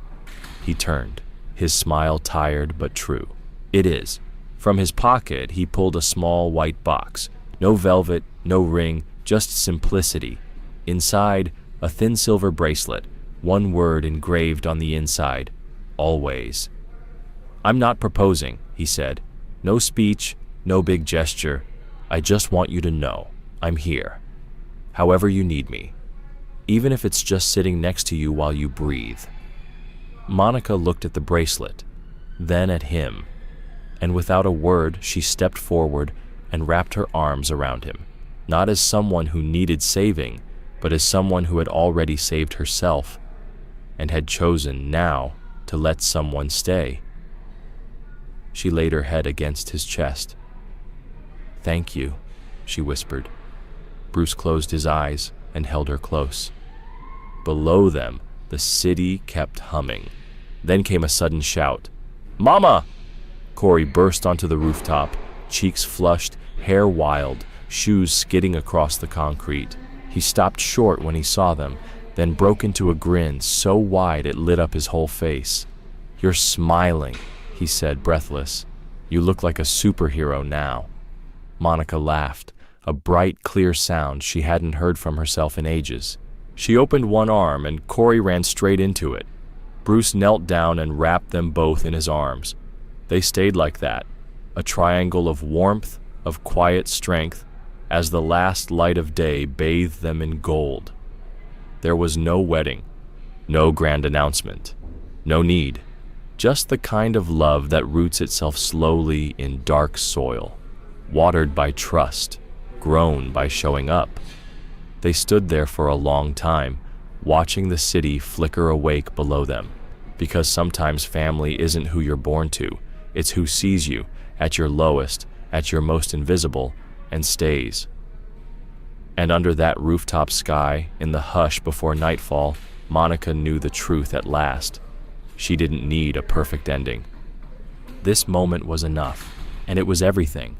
A: He turned, his smile tired but true. "It is." From his pocket, he pulled a small white box. No velvet, no ring, just simplicity. Inside, a thin silver bracelet, one word engraved on the inside, "Always." "I'm not proposing," he said. "No speech, no big gesture. I just want you to know I'm here, however you need me, even if it's just sitting next to you while you breathe." Monica looked at the bracelet, then at him, and without a word, she stepped forward and wrapped her arms around him, not as someone who needed saving, but as someone who had already saved herself and had chosen now to let someone stay. She laid her head against his chest. "Thank you," she whispered. Bruce closed his eyes and held her close. Below them, the city kept humming. Then came a sudden shout. "Mama!" Corey burst onto the rooftop, cheeks flushed, hair wild, shoes skidding across the concrete. He stopped short when he saw them, then broke into a grin so wide it lit up his whole face. "You're smiling," he said, breathless. "You look like a superhero now." Monica laughed, a bright, clear sound she hadn't heard from herself in ages. She opened one arm and Corey ran straight into it. Bruce knelt down and wrapped them both in his arms. They stayed like that, a triangle of warmth, of quiet strength, as the last light of day bathed them in gold. There was no wedding, no grand announcement, no need, just the kind of love that roots itself slowly in dark soil, watered by trust, grown by showing up. They stood there for a long time, watching the city flicker awake below them, because sometimes family isn't who you're born to, it's who sees you at your lowest, at your most invisible, and stays. And under that rooftop sky, in the hush before nightfall, Monica knew the truth at last. She didn't need a perfect ending. This moment was enough, and it was everything.